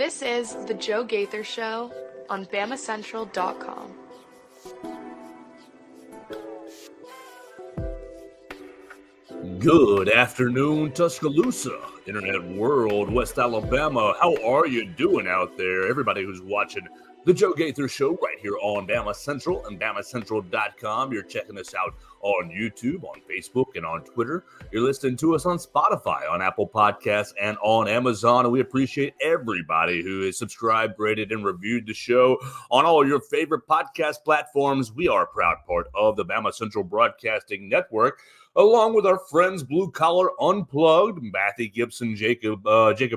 This is The Joe Gaither Show on BamaCentral.com. Good afternoon, Tuscaloosa, Internet World, West Alabama. How are you doing out there? Everybody who's watching The Joe Gaither Show right here on BamaCentral and BamaCentral.com. You're checking us out on YouTube, on Facebook, and on Twitter. You're listening to us on Spotify, on Apple Podcasts, and on Amazon. And we appreciate everybody who has subscribed, rated, and reviewed the show on all your favorite podcast platforms. We are a proud part of the BamaCentral Broadcasting Network, along with our friends Blue Collar Unplugged, Matthew Gibson, Jacob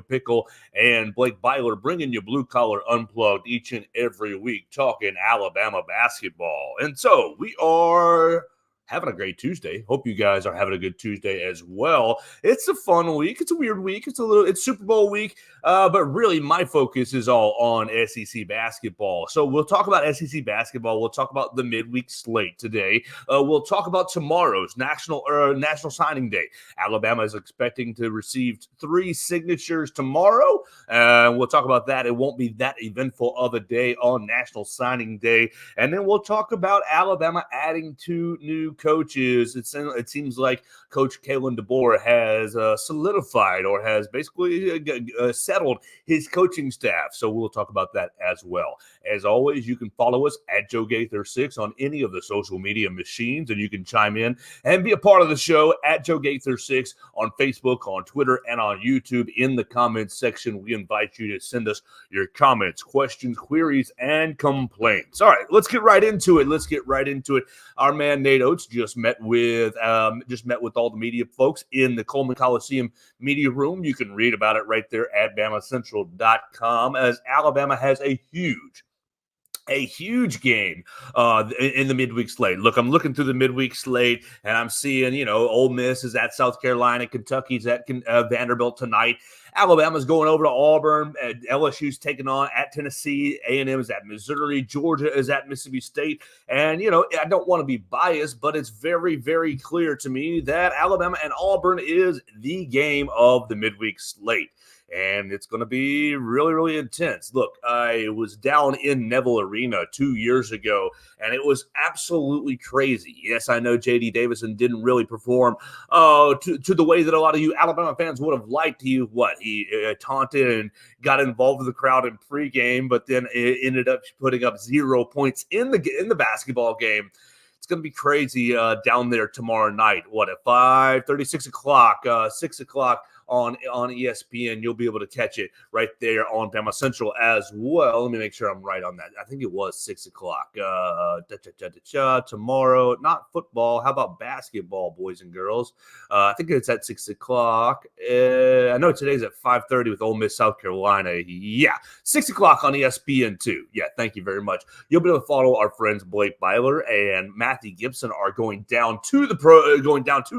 Pickle, and Blake Byler, bringing you Blue Collar Unplugged each and every week, talking Alabama basketball. And so we are having a great Tuesday. Hope you guys are having a good Tuesday as well. It's a fun week. It's a weird week. It's Super Bowl week, but really my focus is all on SEC basketball. So we'll talk about SEC basketball. We'll talk about the midweek slate today. We'll talk about tomorrow's National Signing Day. Alabama is expecting to receive 3 signatures tomorrow. We'll talk about that. It won't be that eventful of a day on National Signing Day. And then we'll talk about Alabama adding 2 new coaches. It seems like Coach Wednesday and DeBoer has solidified or has basically settled his coaching staff. So we'll talk about that as well. As always, you can follow us at Joe Gaither6 on any of the social media machines, and you can chime in and be a part of the show at Joe Gaither6 on Facebook, on Twitter, and on YouTube. In the comments section, we invite you to send us your comments, questions, queries, and complaints. All right, let's get right into it. Our man Nate Oates just met with all the media folks in the Coleman Coliseum media room. You can read about it right there at BamaCentral.com, as Alabama has a huge game in the midweek slate. Look, I'm looking through the midweek slate, and I'm seeing, Ole Miss is at South Carolina, Kentucky's at Vanderbilt tonight. Alabama's going over to Auburn, LSU's taking on at Tennessee, A&M is at Missouri, Georgia is at Mississippi State. And, I don't want to be biased, but it's very, very clear to me that Alabama and Auburn is the game of the midweek slate. And it's going to be really, really intense. Look, I was down in Neville Arena 2 years ago, and it was absolutely crazy. Yes, I know J.D. Davison didn't really perform to the way that a lot of you Alabama fans would have liked. He taunted and got involved with the crowd in pregame, but then it ended up putting up 0 points in the basketball game. It's going to be crazy down there tomorrow night. At 5:30, 6 o'clock on ESPN. You'll be able to catch it right there on BamaCentral as well. Let me make sure I'm right on that. I think it was 6 o'clock tomorrow. Not football. How about basketball, boys and girls? I think it's at 6 o'clock. I know today's at 5:30 with Ole Miss, South Carolina. Yeah, 6 o'clock on ESPN2. Yeah, thank you very much. You'll be able to follow our friends Blake Byler and Matthew Gibson are going down to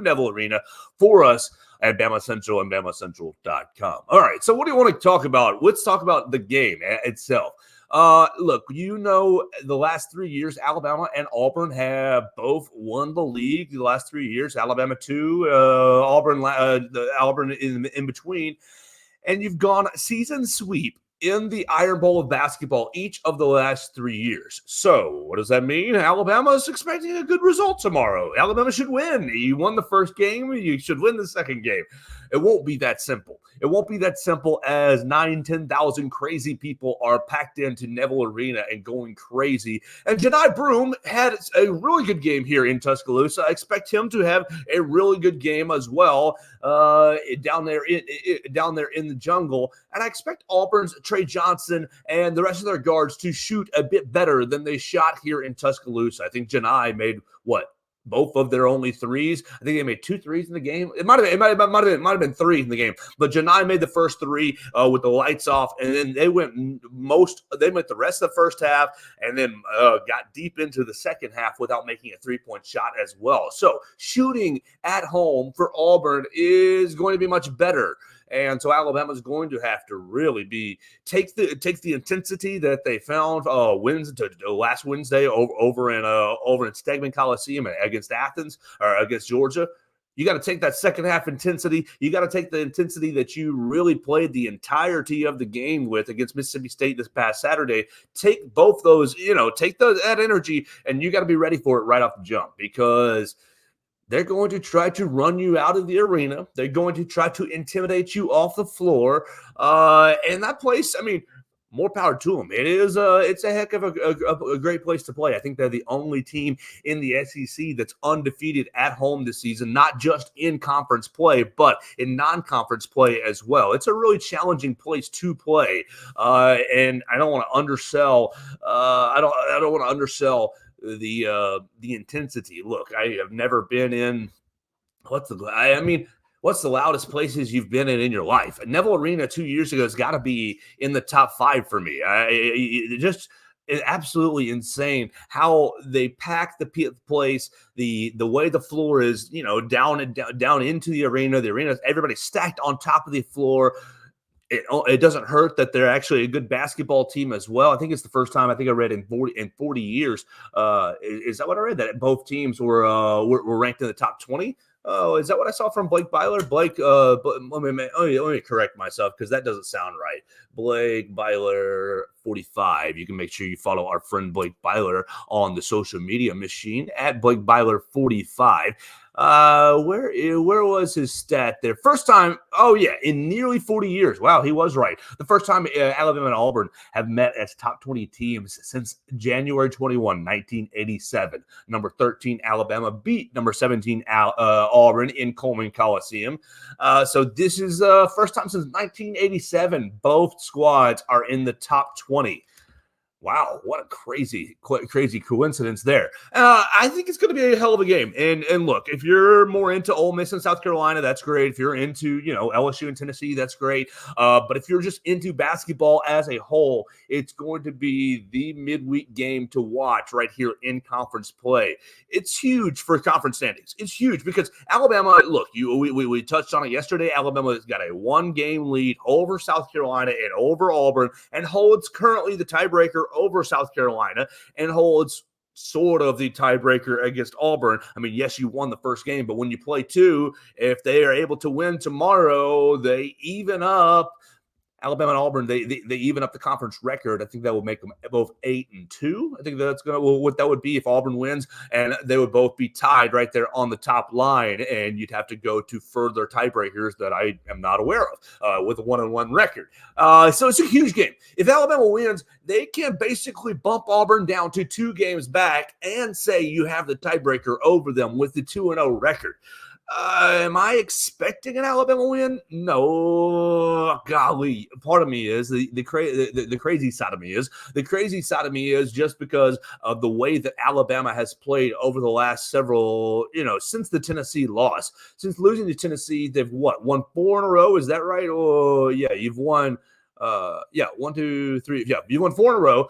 Neville Arena for us at BamaCentral and BamaCentral.com. All right, so what do you want to talk about? Let's talk about the game itself. Look, the last 3 years, Alabama and Auburn have both won the league. The last 3 years, Alabama 2, Auburn in between. And you've gone season sweep in the Iron Bowl of basketball each of the last 3 years. So what does that mean? Alabama is expecting a good result tomorrow. Alabama should win. You won the first game. You should win the second game. It won't be that simple. It won't be that simple as 10,000 crazy people are packed into Neville Arena and going crazy. And Jedi Broom had a really good game here in Tuscaloosa. I expect him to have a really good game as well down there in the jungle. And I expect Auburn's Trey Johnson and the rest of their guards to shoot a bit better than they shot here in Tuscaloosa. I think Jedi made both of their only threes. I think they made 2 threes in the game. It might have been 3 in the game. But Janai made the first 3 with the lights off, and then they went the rest of the first half, and then got deep into the second half without making a 3-point shot as well. So shooting at home for Auburn is going to be much better. And so Alabama's going to have to really take the intensity that they found last Wednesday over in Stegman Coliseum against Athens or against Georgia. You got to take that second half intensity. You got to take the intensity that you really played the entirety of the game with against Mississippi State this past Saturday. Take both those, take that energy, and you got to be ready for it right off the jump, because they're going to try to run you out of the arena. They're going to try to intimidate you off the floor. And that place, more power to them. It's a heck of a great place to play. I think they're the only team in the SEC that's undefeated at home this season, not just in conference play, but in non-conference play as well. It's a really challenging place to play, and I don't want to undersell. I don't want to undersell the intensity. Look, I have never been in what's the loudest places you've been in your life? Neville Arena 2 years ago has got to be in the top 5 for me. It's absolutely insane how they pack the place, the way the floor is, down into the arena. The arena, everybody's stacked on top of the floor. It doesn't hurt that they're actually a good basketball team as well. I think it's the first time I read in 40 years. Is that what I read? That both teams were ranked in the top 20. Oh, is that what I saw from Blake Byler? Let me correct myself, because that doesn't sound right. Blake Byler 45. You can make sure you follow our friend Blake Byler on the social media machine at Blake Byler 45. Where was his stat there? First time, in nearly 40 years. Wow, he was right. The first time Alabama and Auburn have met as top 20 teams since January 21, 1987. Number 13, Alabama beat number 17, Auburn in Coleman Coliseum. So this is the first time since 1987 both squads are in the top 20. Wow, what a crazy coincidence there. I think it's going to be a hell of a game. And look, if you're more into Ole Miss and South Carolina, that's great. If you're into, LSU and Tennessee, that's great. But if you're just into basketball as a whole, it's going to be the midweek game to watch right here in conference play. It's huge for conference standings. It's huge because Alabama, look, we touched on it yesterday. Alabama has got a 1-game lead over South Carolina and over Auburn, and holds currently the tiebreaker over South Carolina, and holds sort of the tiebreaker against Auburn. Yes, you won the first game, but when you play 2, if they are able to win tomorrow, they even up. Alabama and Auburn, they even up the conference record. I think that would make them both 8-2. I think that's what that would be if Auburn wins, and they would both be tied right there on the top line. And you'd have to go to further tiebreakers that I am not aware of with a 1-1 record. So it's a huge game. If Alabama wins, they can basically bump Auburn down to 2 games back and say you have the tiebreaker over them with the 2-0 record. Am I expecting an Alabama win? No. Golly, part of me is the crazy side of me is the crazy side of me is just because of the way that Alabama has played over the last several, since the Tennessee loss. Since losing to Tennessee, they've won 4 in a row. Is that right? Oh, yeah, you've won. 1, 2, 3. Yeah, you won 4 in a row.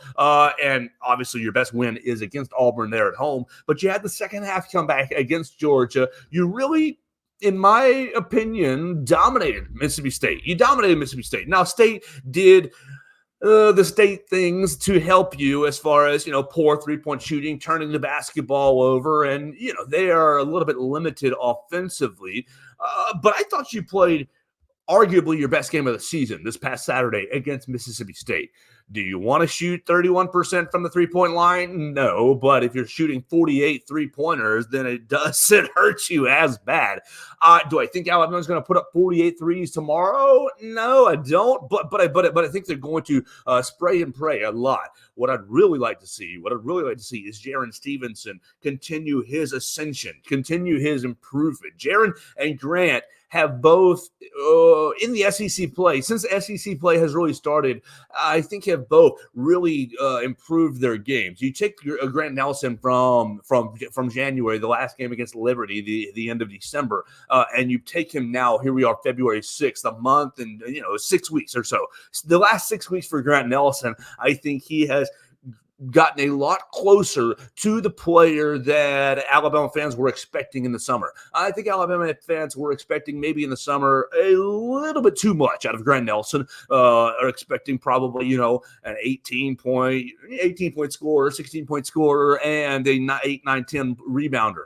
And obviously your best win is against Auburn there at home. But you had the second half comeback against Georgia. You really, in my opinion, dominated Mississippi State. You dominated Mississippi State. Now, State did the State things to help you as far as, poor 3-point shooting, turning the basketball over. And, they are a little bit limited offensively. But I thought you played arguably your best game of the season this past Saturday against Mississippi State. Do you want to shoot 31% from the 3-point line? No, but if you're shooting 48 3-pointers, then it doesn't hurt you as bad. Do I think Alabama's going to put up 48 threes tomorrow? No, I don't. But I think they're going to spray and pray a lot. What I'd really like to see is Jaren Stevenson continue his ascension, continue his improvement. Jaren and Grant have both in the SEC play, since SEC play has really started, I think have both really improved their games. You take Grant Nelson from January, the last game against Liberty, the end of December, and you take him now, here we are, February 6th, a month and 6 weeks or so. The last 6 weeks for Grant Nelson, I think he has gotten a lot closer to the player that Alabama fans were expecting in the summer. I think Alabama fans were expecting maybe in the summer a little bit too much out of Grant Nelson, are expecting probably, an 18-point scorer, 16-point scorer, and a 8, 9, 10 rebounder.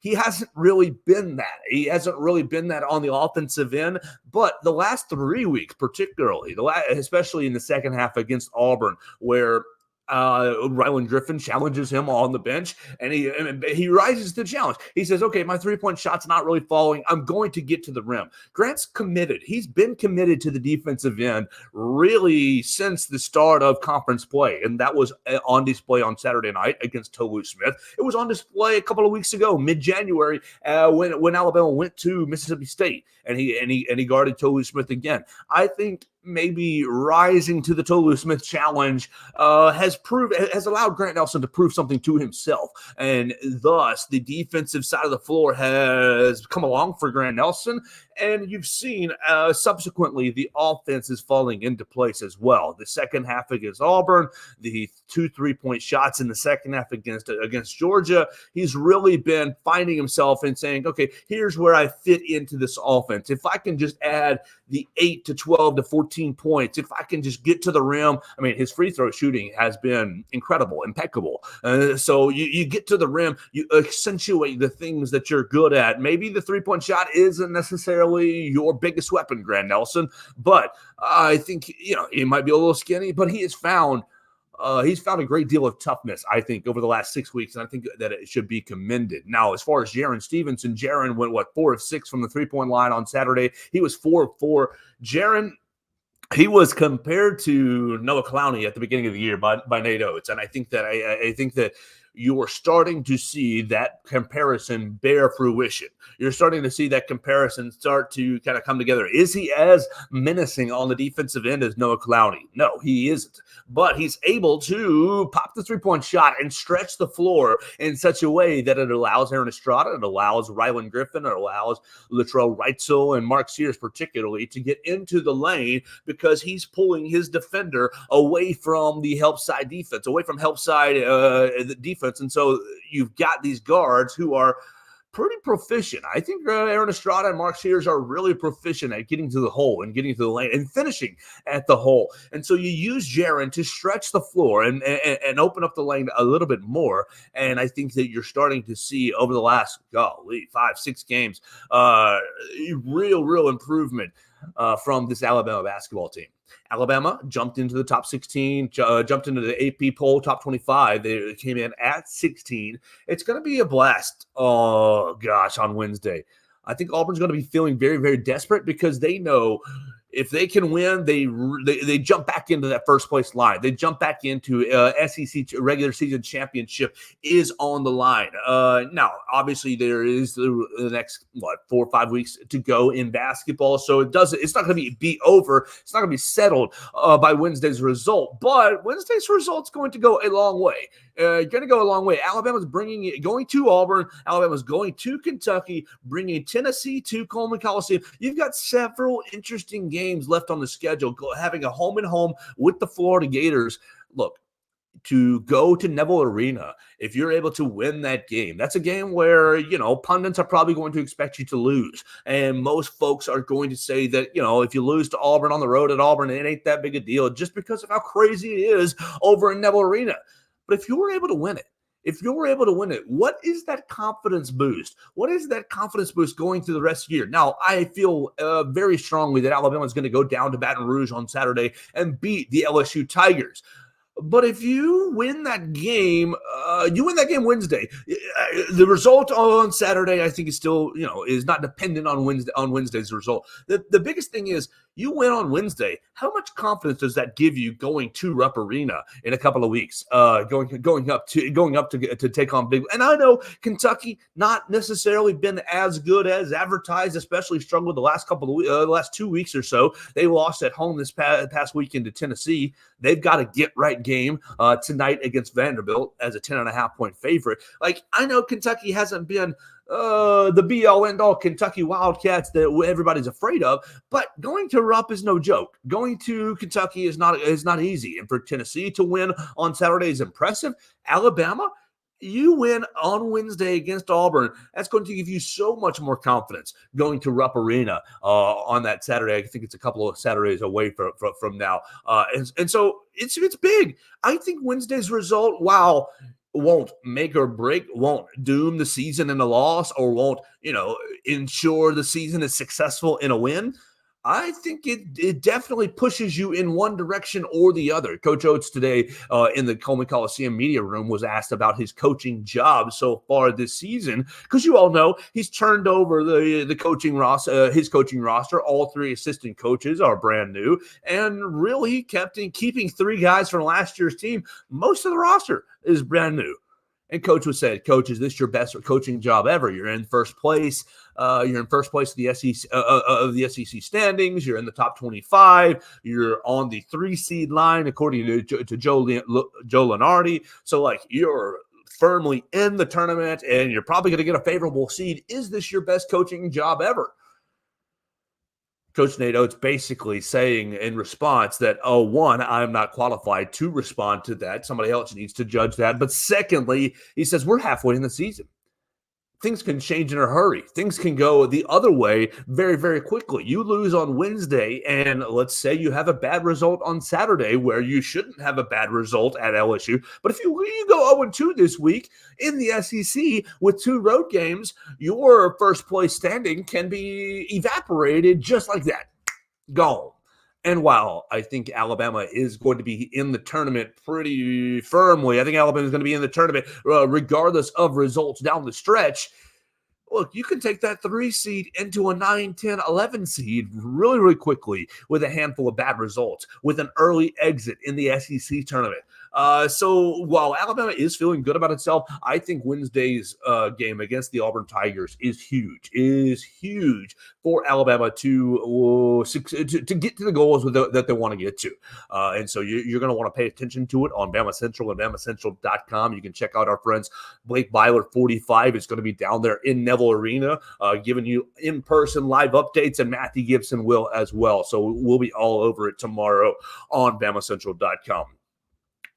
he hasn't really been that. He hasn't really been that on the offensive end. But the last 3 weeks, particularly, especially in the second half against Auburn, where Ryland Griffin challenges him on the bench, and he rises to the challenge. He says, okay, my three-point shot's not really falling. I'm going to get to the rim. Grant's committed. He's been committed to the defensive end really since the start of conference play, and that was on display on Saturday night against Tolu Smith. It was on display a couple of weeks ago, mid-January, when Alabama went to Mississippi State, and he guarded Tolu Smith again. I think maybe rising to the Tolu Smith challenge has allowed Grant Nelson to prove something to himself, and thus the defensive side of the floor has come along for Grant Nelson, and you've seen subsequently the offense is falling into place as well. The second half against Auburn, the 2 3-point shots in the second half against Georgia, he's really been finding himself and saying, okay, here's where I fit into this offense. If I can just add the 8 to 12 to 14 points, if I can just get to the rim. I mean, his free throw shooting has been incredible, impeccable. So you get to the rim, you accentuate the things that you're good at. Maybe the three-point shot isn't necessarily your biggest weapon, Grant Nelson, but I think, he might be a little skinny, but he's found a great deal of toughness, I think, over the last 6 weeks, and I think that it should be commended. Now, as far as Jaron Stevenson, Jaron went, 4 of 6 from the three-point line on Saturday. He was 4 of 4. Jaron, he was compared to Noah Clowney at the beginning of the year by Nate Oates, and I think that you're starting to see that comparison bear fruition. You're starting to see that comparison start to kind of come together. Is he as menacing on the defensive end as Noah Clowney? No, he isn't. But he's able to pop the three-point shot and stretch the floor in such a way that it allows Aaron Estrada, it allows Ryland Griffin, it allows Latrell Wrightsell and Mark Sears particularly to get into the lane because he's pulling his defender away from the help side defense, away from help side defense. And so you've got these guards who are pretty proficient. I think Aaron Estrada and Mark Sears are really proficient at getting to the hole and getting to the lane and finishing at the hole. And so you use Jaron to stretch the floor and open up the lane a little bit more. And I think that you're starting to see over the last 5-6 games real improvement from this Alabama basketball team. Alabama jumped into the top 16, jumped into the AP poll, top 25. They came in at 16. It's going to be a blast, on Wednesday. I think Auburn's going to be feeling very, very desperate because they know if they can win, they jump back into that first place line. They jump back into SEC regular season championship is on the line. Now, obviously, there is the next 4 or 5 weeks to go in basketball, so it's not going to be over. It's not going to be settled by Wednesday's result, but Wednesday's result's going to go a long way. Alabama's going to Auburn. Alabama's going to Kentucky, bringing Tennessee to Coleman Coliseum. You've got several interesting games left on the schedule, having a home and home with the Florida Gators. Look, to go to Neville Arena, if you're able to win that game, that's a game where, pundits are probably going to expect you to lose. And most folks are going to say that, if you lose to Auburn on the road at Auburn, it ain't that big a deal just because of how crazy it is over in Neville Arena. But if you were able to win it, what is that confidence boost? What is that confidence boost going through the rest of the year? Now, I feel very strongly that Alabama is going to go down to Baton Rouge on Saturday and beat the LSU Tigers. But if you win that game, Wednesday. The result on Saturday, I think, is still, is not dependent on Wednesday's result. The biggest thing is you win on Wednesday. How much confidence does that give you going to Rupp Arena in a couple of weeks? Going up to take on big. And I know Kentucky not necessarily been as good as advertised, especially struggled the last 2 weeks or so. They lost at home this past weekend to Tennessee. They've got a get-right game tonight against Vanderbilt as a 10.5-point favorite. I know Kentucky hasn't been the be-all, end-all Kentucky Wildcats that everybody's afraid of, but going to Rupp is no joke. Going to Kentucky is not easy. And for Tennessee to win on Saturday is impressive. Alabama, you win on Wednesday against Auburn. That's going to give you so much more confidence going to Rupp Arena on that Saturday. I think it's a couple of Saturdays away from now. And so it's big. I think Wednesday's result, won't make or break, won't doom the season in a loss, or won't, ensure the season is successful in a win. I think it definitely pushes you in one direction or the other. Coach Oates today in the Coleman Coliseum media room was asked about his coaching job so far this season, because you all know he's turned over the coaching roster, his coaching roster. All three assistant coaches are brand new, and really keeping three guys from last year's team. Most of the roster is brand new. And Coach was saying, "Coach, is this your best coaching job ever? You're in first place. You're in first place of the SEC standings. You're in the top 25. You're on the 3 seed line, according to Joe Lunardi. So, like, you're firmly in the tournament, and you're probably going to get a favorable seed. Is this your best coaching job ever?" Coach Nate Oates basically saying in response that, one, I'm not qualified to respond to that. Somebody else needs to judge that. But secondly, he says, we're halfway in the season. Things can change in a hurry. Things can go the other way very, very quickly. You lose on Wednesday, and let's say you have a bad result on Saturday where you shouldn't have a bad result at LSU. But if you go 0-2 this week in the SEC with 2 road games, your first place standing can be evaporated just like that. Gone. And while I think Alabama is going to be in the tournament pretty firmly, I think Alabama is going to be in the tournament regardless of results down the stretch. Look, you can take that 3 seed into a 9, 10, 11 seed really, really quickly with a handful of bad results, with an early exit in the SEC tournament. So while Alabama is feeling good about itself, I think Wednesday's game against the Auburn Tigers is huge for Alabama to get to the goals that they want to get to. And so you're going to want to pay attention to it on BamaCentral and BamaCentral.com. You can check out our friends. Blake Byler 45 is going to be down there in Neville Arena, giving you in-person live updates, and Matthew Gibson will as well. So we'll be all over it tomorrow on BamaCentral.com.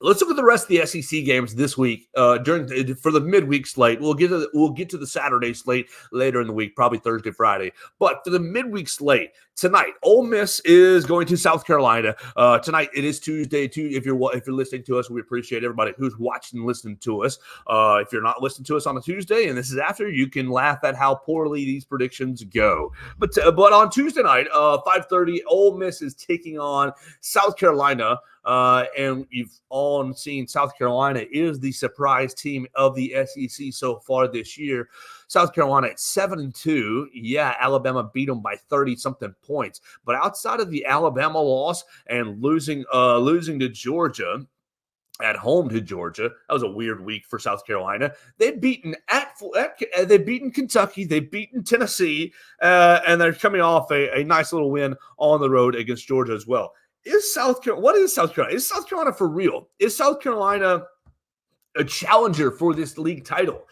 Let's look at the rest of the SEC games this week. For the midweek slate, we'll get to the Saturday slate later in the week, probably Thursday, Friday. But for the midweek slate tonight, Ole Miss is going to South Carolina. Tonight it is Tuesday too. If you're listening to us, we appreciate everybody who's watching and listening to us. If you're not listening to us on a Tuesday and this is after, you can laugh at how poorly these predictions go. But on Tuesday night, 5:30, Ole Miss is taking on South Carolina. And you've all seen South Carolina is the surprise team of the SEC so far this year. South Carolina at 7-2. Yeah, Alabama beat them by 30-something points. But outside of the Alabama loss and losing to Georgia, at home to Georgia, that was a weird week for South Carolina. They've beaten they've beaten Kentucky, they've beaten Tennessee, and they're coming off a nice little win on the road against Georgia as well. What is South Carolina? Is South Carolina for real? Is South Carolina a challenger for this league title?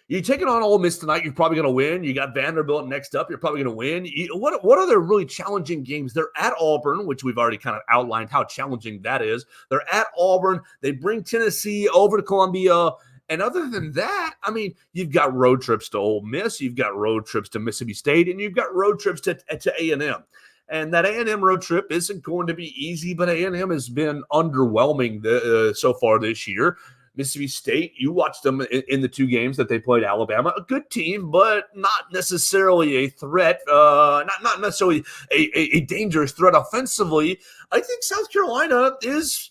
You take it on Ole Miss tonight, you're probably going to win. You got Vanderbilt next up, you're probably going to win. What are their really challenging games? They're at Auburn, which we've already kind of outlined how challenging that is. They're at Auburn. They bring Tennessee over to Columbia. And other than that, I mean, you've got road trips to Ole Miss, you've got road trips to Mississippi State, and you've got road trips to A&M. And that A&M road trip isn't going to be easy, but A&M has been underwhelming so far this year. Mississippi State, you watched them in the 2 games that they played Alabama. A good team, but not necessarily a threat, not necessarily a dangerous threat offensively. I think South Carolina is,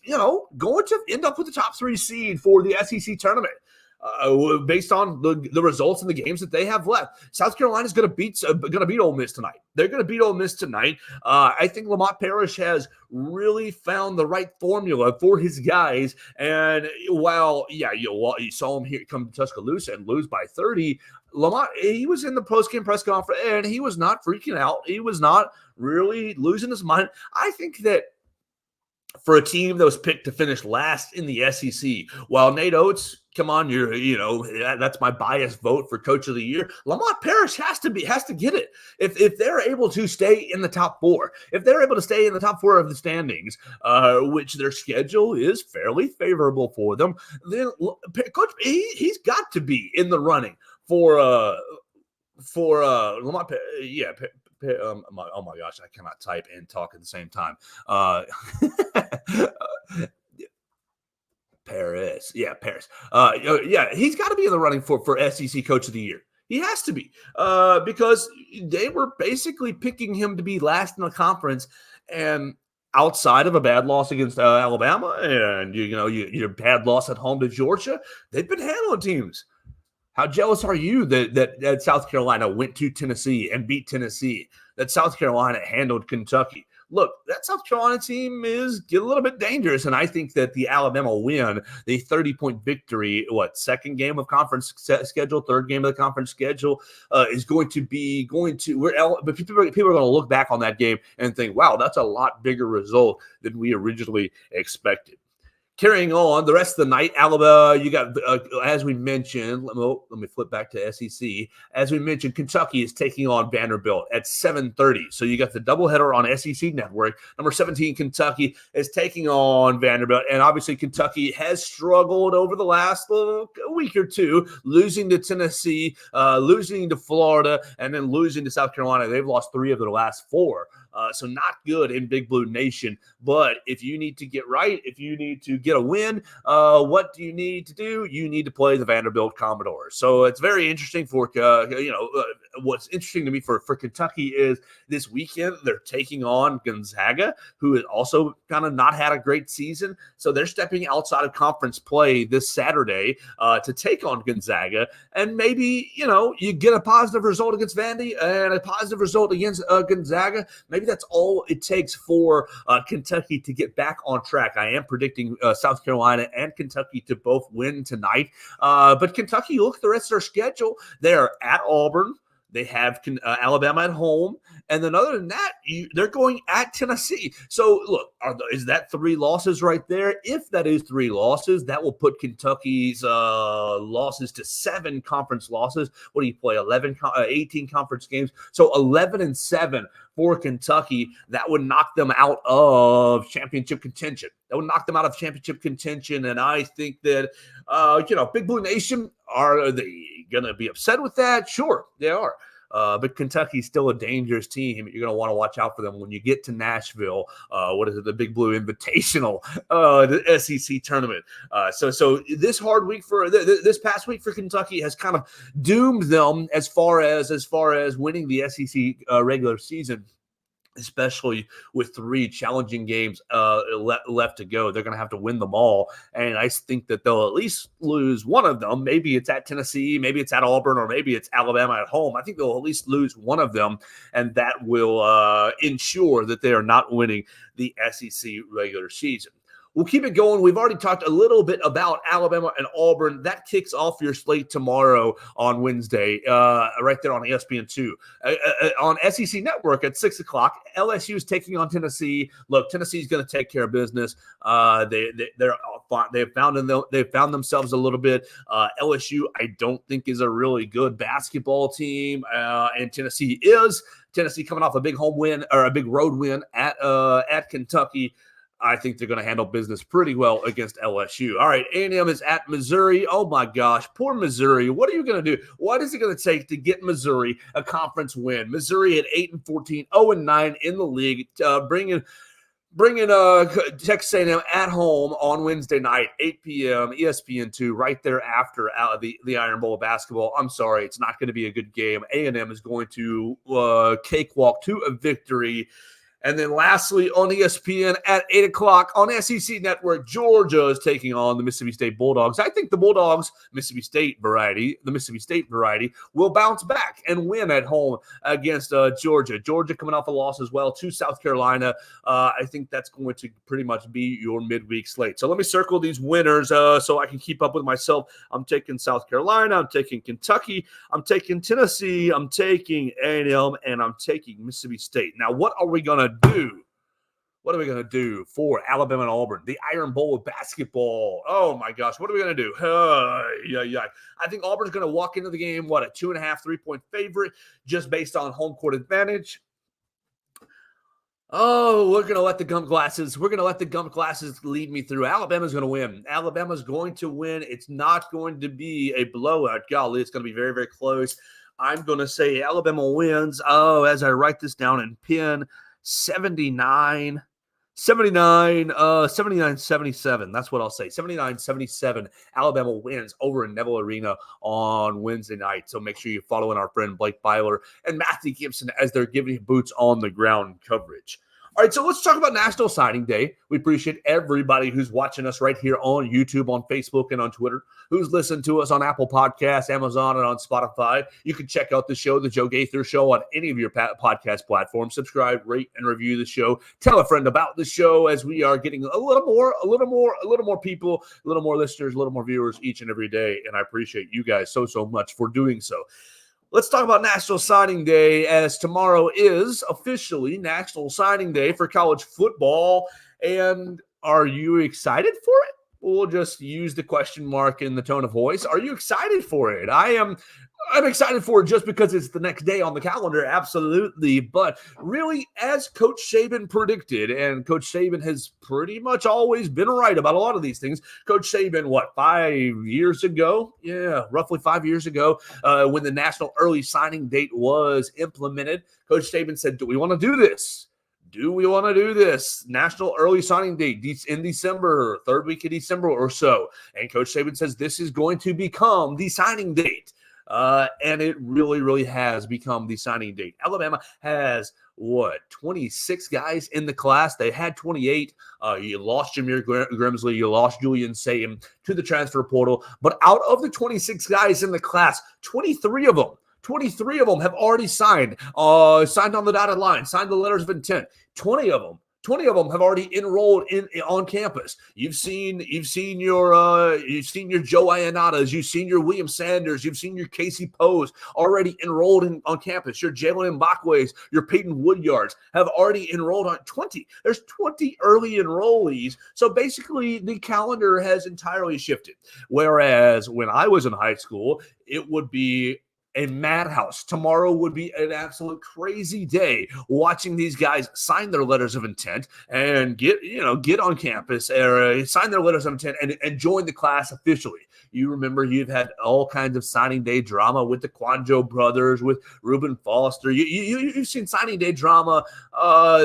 going to end up with the top 3 seed for the SEC tournament. Based on the results in the games that they have left. South Carolina is going to beat Ole Miss tonight. They're going to beat Ole Miss tonight. I think Lamont Parrish has really found the right formula for his guys. And while, you saw him here come to Tuscaloosa and lose by 30, Lamont, he was in the post-game press conference and he was not freaking out. He was not really losing his mind. I think that for a team that was picked to finish last in the SEC, while Nate Oates, come on, that's my biased vote for Coach of the Year. Lamont Parrish has to get it. If they're able to stay in the top 4, if they're able to stay in the top 4 of the standings, which their schedule is fairly favorable for them, then Coach he's got to be in the running for Lamont. Oh my gosh, I cannot type and talk at the same time. Paris. Yeah, Paris. Yeah, he's got to be in the running for SEC Coach of the Year. He has to be because they were basically picking him to be last in the conference, and outside of a bad loss against Alabama and your bad loss at home to Georgia, they've been handling teams. How jealous are you that South Carolina went to Tennessee and beat Tennessee, that South Carolina handled Kentucky? Look, that South Carolina team is getting a little bit dangerous, and I think that the Alabama win, the 30-point victory, second game of conference schedule, third game of the conference schedule, is going to. But people are going to look back on that game and think, wow, that's a lot bigger result than we originally expected. Carrying on the rest of the night, Alabama, you got, as we mentioned, let me flip back to SEC. As we mentioned, Kentucky is taking on Vanderbilt at 7:30. So you got the doubleheader on SEC Network. Number 17, Kentucky, is taking on Vanderbilt. And obviously, Kentucky has struggled over the last week or two, losing to Tennessee, losing to Florida, and then losing to South Carolina. They've lost 3 of their last 4. So not good in Big Blue Nation. But if you need to get right, if you need to get a win, what do you need to do? You need to play the Vanderbilt Commodores. So it's very interesting for, what's interesting to me for Kentucky is this weekend they're taking on Gonzaga, who has also kind of not had a great season. So they're stepping outside of conference play this Saturday to take on Gonzaga. And maybe, you get a positive result against Vandy and a positive result against Gonzaga. Maybe that's all it takes for Kentucky to get back on track. I am predicting South Carolina and Kentucky to both win tonight. But Kentucky, look at the rest of their schedule. They're at Auburn. They have Alabama at home. And then other than that, they're going at Tennessee. So, look, is that 3 losses right there? If that is 3 losses, that will put Kentucky's losses to 7 conference losses. What do you play, 18 conference games? So 11-7 for Kentucky. That would knock them out of championship contention. And I think that, Big Blue Nation, are they going to be upset with that? Sure, they are. But Kentucky's still a dangerous team. You're going to want to watch out for them when you get to Nashville. The Big Blue Invitational, the SEC tournament. So this hard week this past week for Kentucky has kind of doomed them as far as winning the SEC regular season. Especially with 3 challenging games left to go. They're going to have to win them all. And I think that they'll at least lose one of them. Maybe it's at Tennessee, maybe it's at Auburn, or maybe it's Alabama at home. I think they'll at least lose one of them, and that will ensure that they are not winning the SEC regular season. We'll keep it going. We've already talked a little bit about Alabama and Auburn. That kicks off your slate tomorrow on Wednesday, right there on ESPN2. On SEC Network at 6 o'clock, LSU is taking on Tennessee. Look, Tennessee's going to take care of business. They've found themselves a little bit. LSU, I don't think, is a really good basketball team, and Tennessee is. Tennessee coming off a big home win or a big road win at Kentucky. I think they're going to handle business pretty well against LSU. All right, A&M is at Missouri. Oh, my gosh, poor Missouri. What are you going to do? What is it going to take to get Missouri a conference win? Missouri at 8-14, 0-9 in the league, bringing Texas A&M at home on Wednesday night, 8 p.m., ESPN2, right there after the Iron Bowl of basketball. I'm sorry, it's not going to be a good game. A&M is going to cakewalk to a victory. And then lastly, on ESPN at 8 o'clock on SEC Network, Georgia is taking on the Mississippi State Bulldogs. I think the Bulldogs, the Mississippi State variety, will bounce back and win at home against Georgia. Georgia coming off a loss as well to South Carolina. I think that's going to pretty much be your midweek slate. So let me circle these winners so I can keep up with myself. I'm taking South Carolina. I'm taking Kentucky. I'm taking Tennessee. I'm taking A&M. And I'm taking Mississippi State. Now, what are we going to do? What are we going to do for Alabama and Auburn? The Iron Bowl of basketball. Oh, my gosh. What are we going to do? I think Auburn's going to walk into the game, a 2.5, 3-point favorite just based on home court advantage. Oh, we're going to let the gum glasses lead me through. Alabama's going to win. Alabama's going to win. It's not going to be a blowout. Golly, it's going to be very, very close. I'm going to say Alabama wins. Oh, as I write this down in pen, 79-65. 77. That's what I'll say. 79-77. Alabama wins over in Neville Arena on Wednesday night. So make sure you're following our friend Blake Byler and Matthew Gibson as they're giving you boots on the ground coverage. All right, so let's talk about National Signing Day. We appreciate everybody who's watching us right here on YouTube, on Facebook, and on Twitter, who's listened to us on Apple Podcasts, Amazon, and on Spotify. You can check out the show, The Joe Gaither Show, on any of your podcast platforms. Subscribe, rate, and review the show. Tell a friend about the show as we are getting a little more people, a little more listeners, a little more viewers each and every day, and I appreciate you guys so much for doing so. Let's talk about National Signing Day, as tomorrow is officially National Signing Day for college football. And are you excited for it? We'll just use the question mark in the tone of voice. Are you excited for it? I'm excited for it just because it's the next day on the calendar, absolutely. But really, as Coach Saban predicted, and Coach Saban has pretty much always been right about a lot of these things. Coach Saban, 5 years ago? Yeah, roughly 5 years ago, when the National Early Signing Date was implemented, Coach Saban said, do we want to do this? Do we want to do this? National Early Signing Date in December, third week of December or so. And Coach Saban says this is going to become the signing date. And it really has become the signing date. Alabama has 26 guys in the class. They had 28. You lost Jameer Grimsley. You lost Julian Satan to the transfer portal. But out of the 26 guys in the class, 23 of them have already signed on the dotted line, signed the letters of intent. 20 of them have already enrolled on campus. You've seen your Joe Ionatas, you've seen your William Sanders, you've seen your Casey Poes already enrolled on campus. Your Jalen Mbakwe's, your Peyton Woodyards have already enrolled on 20. There's 20 early enrollees. So basically, the calendar has entirely shifted. Whereas when I was in high school, it would be a madhouse. Tomorrow would be an absolute crazy day watching these guys sign their letters of intent and get on campus or sign their letters of intent and join the class officially. You remember you've had all kinds of signing day drama with the Quanjo brothers, with Reuben Foster. You've seen signing day drama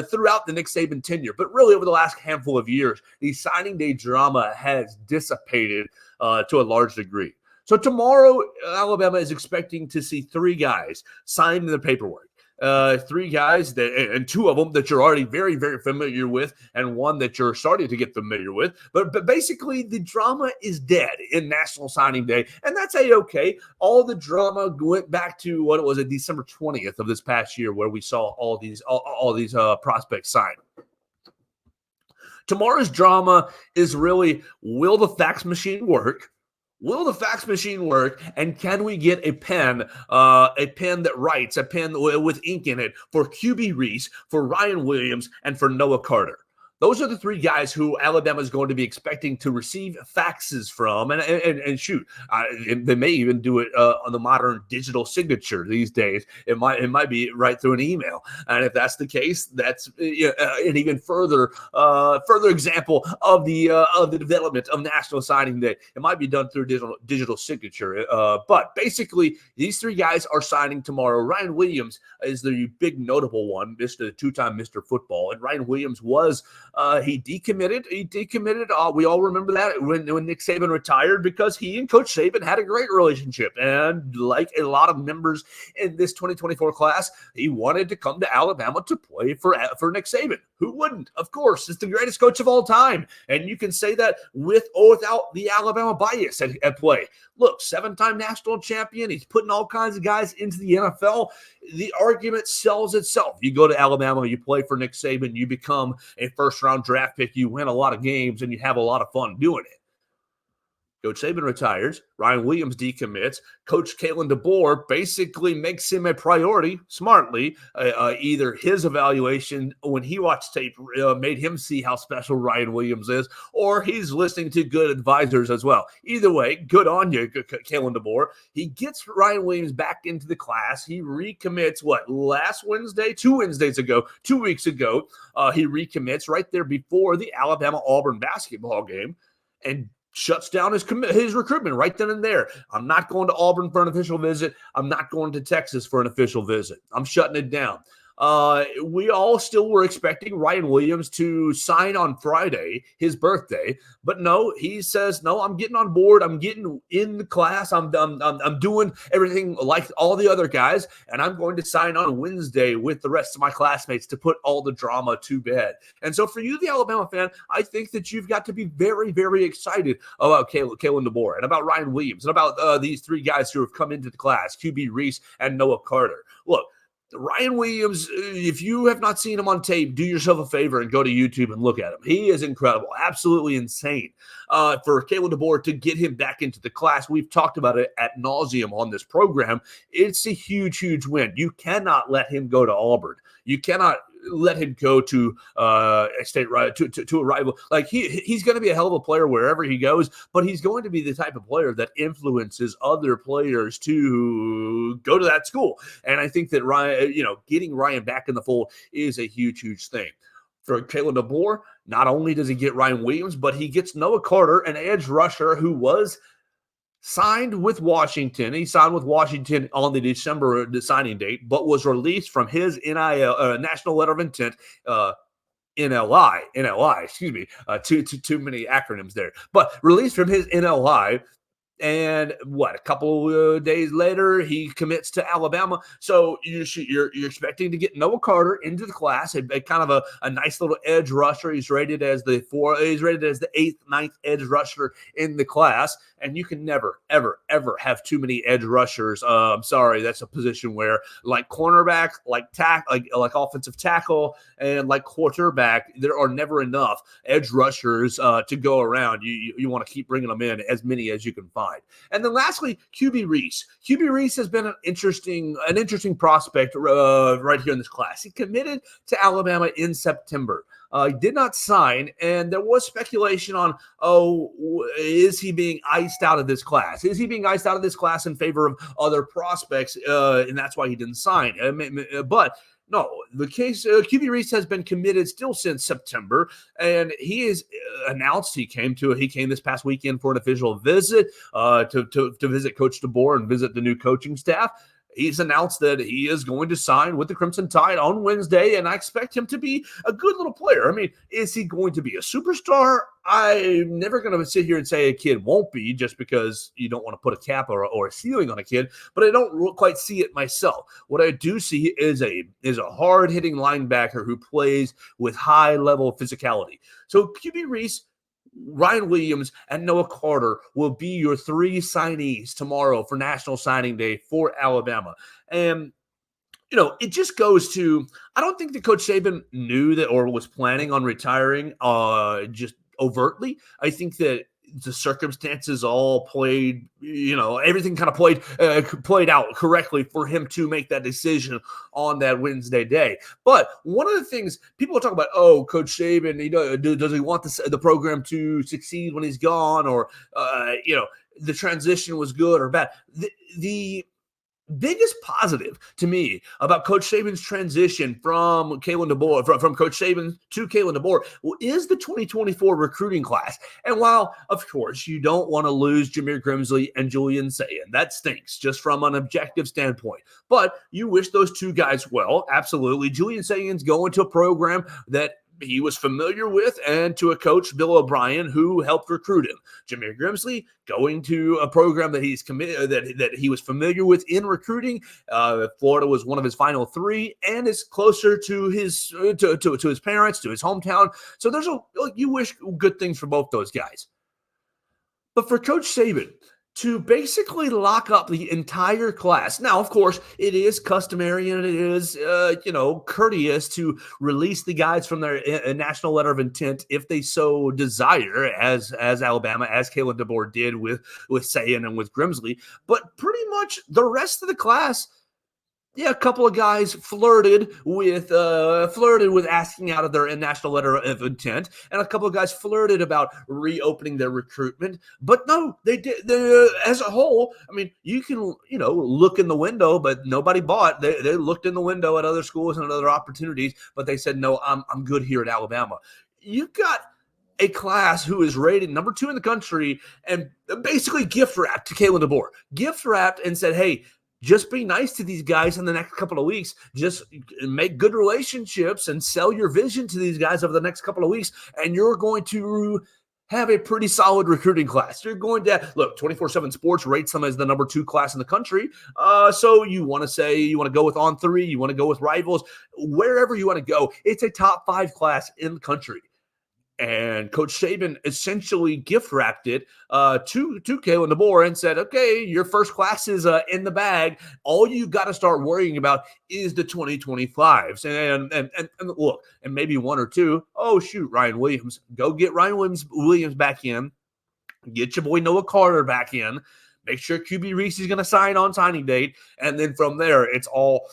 throughout the Nick Saban tenure, but really over the last handful of years, the signing day drama has dissipated to a large degree. So tomorrow, Alabama is expecting to see 3 guys sign the paperwork. 3 guys, and 2 of them that you're already very familiar with, and 1 that you're starting to get familiar with. But basically, the drama is dead in National Signing Day, and that's A-okay. All the drama went back to what it was, December 20th of this past year, where we saw all these prospects sign. Tomorrow's drama is really, will the fax machine work? Will the fax machine work, and can we get a pen that writes, a pen with ink in it for QB Reese, for Ryan Williams, and for Noah Carter? Those are the 3 guys who Alabama is going to be expecting to receive faxes from, and shoot, they may even do it on the modern digital signature these days. It might be right through an email, and if that's the case, that's an even further example of the development of National Signing Day. It might be done through digital signature, but basically these 3 guys are signing tomorrow. Ryan Williams is the big notable one, the 2-time Mr. Football, and Ryan Williams was. He decommitted. We all remember that when Nick Saban retired, because he and Coach Saban had a great relationship. And like a lot of members in this 2024 class, he wanted to come to Alabama to play for Nick Saban. Who wouldn't? Of course, it's the greatest coach of all time. And you can say that with or without the Alabama bias at play. Look, 7-time national champion. He's putting all kinds of guys into the NFL. The argument sells itself. You go to Alabama, you play for Nick Saban, you become a first-round draft pick, you win a lot of games, and you have a lot of fun doing it. Coach Saban retires. Ryan Williams decommits. Coach Kalen DeBoer basically makes him a priority, smartly. Either his evaluation when he watched tape made him see how special Ryan Williams is, or he's listening to good advisors as well. Either way, good on you, Kalen DeBoer. He gets Ryan Williams back into the class. He recommits, last Wednesday? 2 Wednesdays ago, 2 weeks ago. He recommits right there before the Alabama-Auburn basketball game, and shuts down his recruitment right then and there. I'm not going to Auburn for an official visit. I'm not going to Texas for an official visit. I'm shutting it down. We all still were expecting Ryan Williams to sign on Friday, his birthday, but no, he says, no, I'm getting on board. I'm getting in the class. I'm doing everything like all the other guys, and I'm going to sign on Wednesday with the rest of my classmates to put all the drama to bed. And so for you, the Alabama fan, I think that you've got to be very, very excited about Kalen DeBoer and about Ryan Williams and about these three guys who have come into the class, QB Reese and Noah Carter. Look, Ryan Williams, if you have not seen him on tape, do yourself a favor and go to YouTube and look at him. He is incredible, absolutely insane. For Kalen DeBoer to get him back into the class, we've talked about it ad nauseum on this program. It's a huge, huge win. You cannot let him go to Auburn. You cannot let him go to a state to a rival. Like he's going to be a hell of a player wherever he goes, but he's going to be the type of player that influences other players to go to that school. And I think that Ryan, getting Ryan back in the fold is a huge, huge thing. For Kalen DeBoer, not only does he get Ryan Williams, but he gets Noah Carter, an edge rusher who was signed with Washington. He signed with Washington on the December signing date, but was released from his NIL, National Letter of Intent, NLI, excuse me, too many acronyms there, but released from his NLI. And a couple of days later, he commits to Alabama. So you're expecting to get Noah Carter into the class, a kind of a nice little edge rusher. He's rated as the 8th, 9th edge rusher in the class. And you can never, ever, ever have too many edge rushers. I'm sorry, that's a position where, like cornerback, like offensive tackle, and like quarterback, there are never enough edge rushers to go around. You want to keep bringing them in, as many as you can find. And then lastly, QB Reese. QB Reese has been an interesting prospect right here in this class. He committed to Alabama in September. He did not sign, and there was speculation on, is he being iced out of this class? Is he being iced out of this class in favor of other prospects, and that's why he didn't sign? But no, the case, QB Reese has been committed still since September, and he is announced he came this past weekend for an official visit to visit Coach DeBoer and visit the new coaching staff. He's announced that he is going to sign with the Crimson Tide on Wednesday, and I expect him to be a good little player. I mean, is he going to be a superstar? I'm never going to sit here and say a kid won't be, just because you don't want to put a cap or a ceiling on a kid, but I don't quite see it myself. What I do see is a hard-hitting linebacker who plays with high-level physicality. So QB Reese, Ryan Williams, and Noah Carter will be your three signees tomorrow for National Signing Day for Alabama. And, it just goes to, I don't think that Coach Saban knew that or was planning on retiring just overtly. I think that the circumstances all played, everything kind of played out correctly for him to make that decision on that Wednesday day. But one of the things people are talking about, Coach Saban, does he want the program to succeed when he's gone, or the transition was good or bad? The biggest positive to me about Coach Saban's transition from Kalen DeBoer, from Coach Saban to Kalen DeBoer, is the 2024 recruiting class. And while, of course, you don't want to lose Jameer Grimsley and Julian Sayin, that stinks just from an objective standpoint. But you wish those two guys well, absolutely. Julian Sayin's going to a program that he was familiar with, and to a coach, Bill O'Brien, who helped recruit him. Jameer Grimsley going to a program that he's committed, that he was familiar with in recruiting. Florida was one of his final three, and is closer to his to his parents, to his hometown. So you wish good things for both those guys. But for Coach Saban to basically lock up the entire class. Now, of course, it is customary and it is, courteous to release the guys from their national letter of intent if they so desire, as Alabama, as Kalen DeBoer did with Sayin and with Grimsley. But pretty much the rest of the class, a couple of guys flirted with asking out of their national letter of intent, and a couple of guys flirted about reopening their recruitment. But no, they did. As a whole, I mean, you can look in the window, but nobody bought. They looked in the window at other schools and other opportunities, but they said, no, I'm good here at Alabama. You've got a class who is rated number 2 in the country and basically gift wrapped to Kalen DeBoer, gift wrapped and said, hey, just be nice to these guys in the next couple of weeks. Just make good relationships and sell your vision to these guys over the next couple of weeks, and you're going to have a pretty solid recruiting class. You're going to look, 24/7 Sports rates them as the number 2 class in the country. So you want to say you want to go with On3, you want to go with Rivals, wherever you want to go. It's a top 5 class in the country. And Coach Saban essentially gift wrapped it to Kalen DeBoer and said, okay, your first class is in the bag. All you got to start worrying about is the 2025s. And look, and maybe 1 or 2. Oh, shoot, Ryan Williams. Go get Ryan Williams back in. Get your boy Noah Carter back in. Make sure QB Reese is going to sign on signing date. And then from there, it's all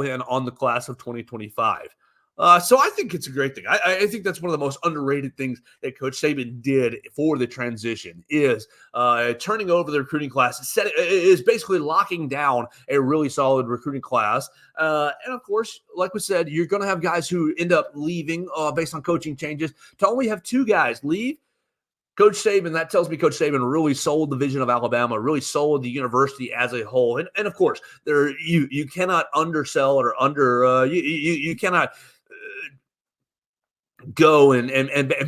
in on the class of 2025. So I think it's a great thing. I think that's one of the most underrated things that Coach Saban did for the transition is turning over the recruiting class. Is basically locking down a really solid recruiting class. And of course, like we said, you're going to have guys who end up leaving based on coaching changes. To only have 2 guys leave, Coach Saban, that tells me Coach Saban really sold the vision of Alabama, really sold the university as a whole. And of course, you cannot undersell or you cannot go and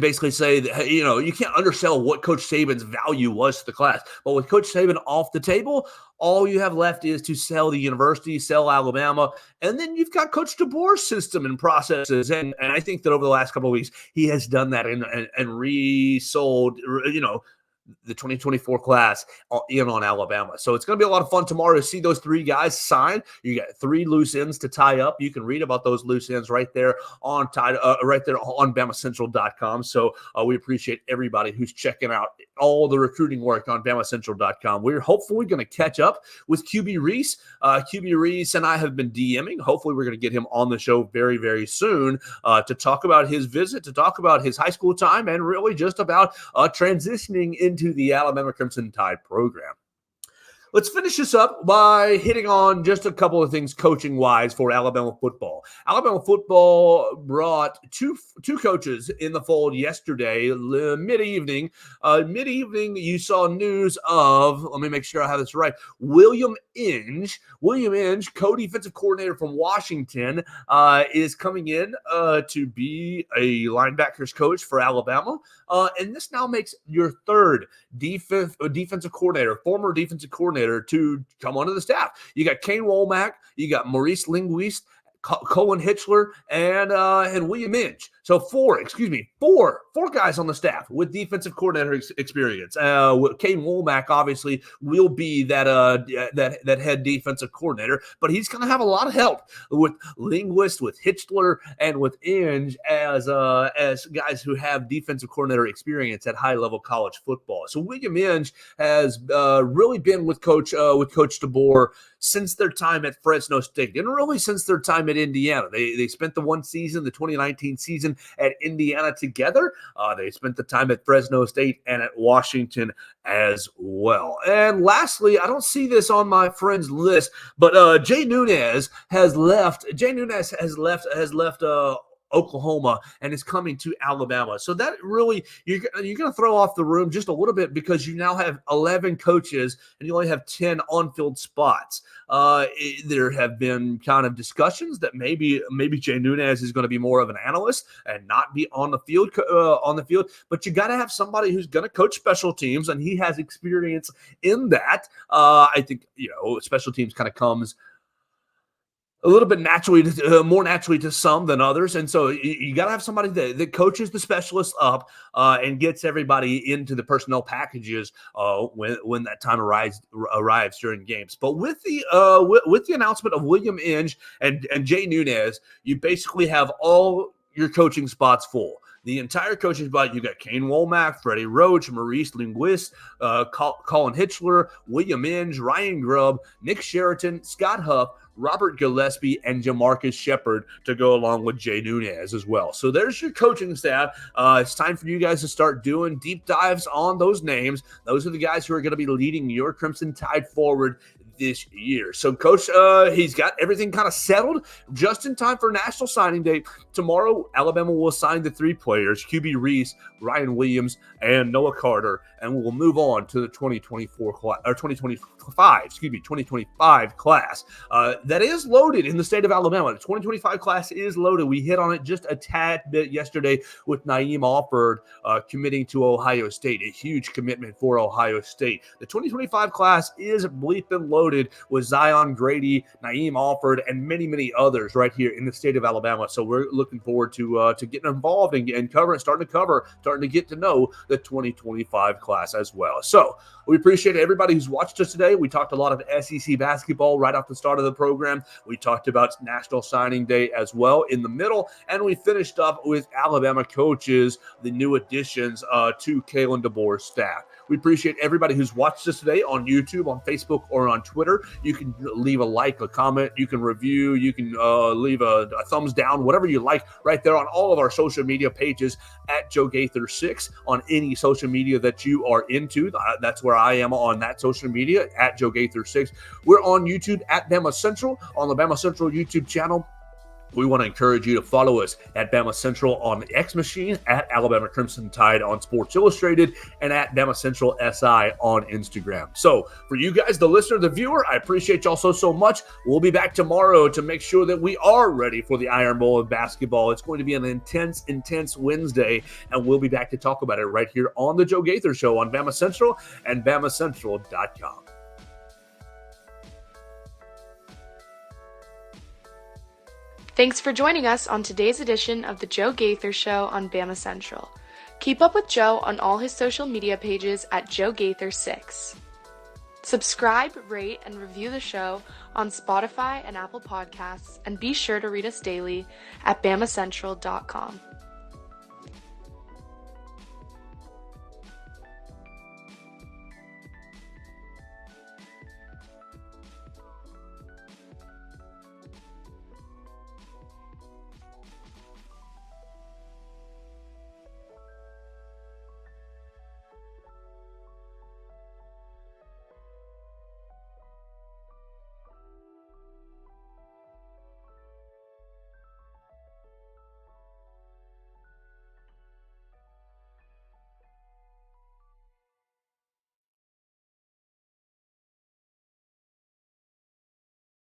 basically say that, you can't undersell what Coach Saban's value was to the class. But with Coach Saban off the table, all you have left is to sell the university, sell Alabama, and then you've got Coach DeBoer's system and processes. And I think that over the last couple of weeks, he has done that and resold, the 2024 class in on Alabama. So it's going to be a lot of fun tomorrow to see those 3 guys sign. You got 3 loose ends to tie up. You can read about those loose ends right there on BamaCentral.com. So we appreciate everybody who's checking out all the recruiting work on BamaCentral.com. We're hopefully going to catch up with QB Reese. QB Reese and I have been DMing. Hopefully we're going to get him on the show very, very soon to talk about his visit, to talk about his high school time, and really just about transitioning into the Alabama Crimson Tide program. Let's finish this up by hitting on just a couple of things coaching-wise for Alabama football. Alabama football brought two coaches in the fold yesterday, mid-evening. You saw news of, let me make sure I have this right, William Inge, co-defensive coordinator from Washington, is coming in to be a linebackers coach for Alabama. And this now makes your 3rd defensive coordinator, former defensive coordinator, to come onto the staff. You got Kane Womack, you got Maurice Linguist, Colin Hitchler, and William Inge. So 4 guys on the staff with defensive coordinator experience. Kane Womack obviously will be that head defensive coordinator, but he's going to have a lot of help with Linguist, with Hitchler, and with Inge as guys who have defensive coordinator experience at high level college football. So William Inge has really been with Coach DeBoer since their time at Fresno State, and really since their time at Indiana. They spent the one season, the 2019 season, at Indiana together. They spent the time at Fresno State and at Washington as well. And lastly, I don't see this on my friend's list, but Jay Nunez has left. Oklahoma and is coming to Alabama. So that really, you're going to throw off the room just a little bit because you now have 11 coaches and you only have 10 on-field spots. There have been kind of discussions that maybe Jay Nunez is going to be more of an analyst and not be on the field, but you got to have somebody who's going to coach special teams, and he has experience in that. I think, special teams kind of comes a little bit more naturally to some than others. And so you got to have somebody that coaches the specialists up and gets everybody into the personnel packages when that time arrives during games. But with the announcement of William Inge and Jay Nunez, you basically have all your coaching spots full. The entire coaching spot, you got Kane Womack, Freddie Roach, Maurice Linguist, Colin Hitchler, William Inge, Ryan Grubb, Nick Sheraton, Scott Huff, Robert Gillespie, and Jamarcus Shepard to go along with Jay Nunez as well. So there's your coaching staff. It's time for you guys to start doing deep dives on those names. Those are the guys who are going to be leading your Crimson Tide forward this year. So Coach, he's got everything kind of settled just in time for National Signing Day. Tomorrow, Alabama will sign the 3 players, QB Reese, Ryan Williams, and Noah Carter, and we'll move on to the 2024 class, or 2020 2025 class that is loaded in the state of Alabama. The 2025 class is loaded. We hit on it just a tad bit yesterday with Naeem Alford committing to Ohio State, a huge commitment for Ohio State. The 2025 class is bleeping loaded with Zion Grady, Naeem Alford, and many, many others right here in the state of Alabama. So we're looking forward to getting involved and starting to get to know the 2025 class as well. So we appreciate everybody who's watched us today. We talked a lot of SEC basketball right off the start of the program. We talked about National Signing Day as well in the middle, and we finished up with Alabama coaches, the new additions to Kalen DeBoer's staff. We appreciate everybody who's watched us today on YouTube, on Facebook, or on Twitter. You can leave a like, a comment, you can review, you can leave a thumbs down, whatever you like, right there on all of our social media pages at Joe Gaither 6 on any social media that you are into. That's where I am on that social media at Joe Gaither 6. We're on YouTube at BamaCentral on the BamaCentral YouTube channel. We want to encourage you to follow us at BamaCentral on the X Machine, at Alabama Crimson Tide on Sports Illustrated, and at BamaCentral SI on Instagram. So for you guys, the listener, the viewer, I appreciate y'all so much. We'll be back tomorrow to make sure that we are ready for the Iron Bowl of basketball. It's going to be an intense Wednesday, and we'll be back to talk about it right here on the Joe Gaither Show on BamaCentral and BamaCentral.com. Thanks for joining us on today's edition of the Joe Gaither Show on BamaCentral. Keep up with Joe on all his social media pages at Joe Gaither 6. Subscribe, rate, and review the show on Spotify and Apple Podcasts, and be sure to read us daily at BamaCentral.com.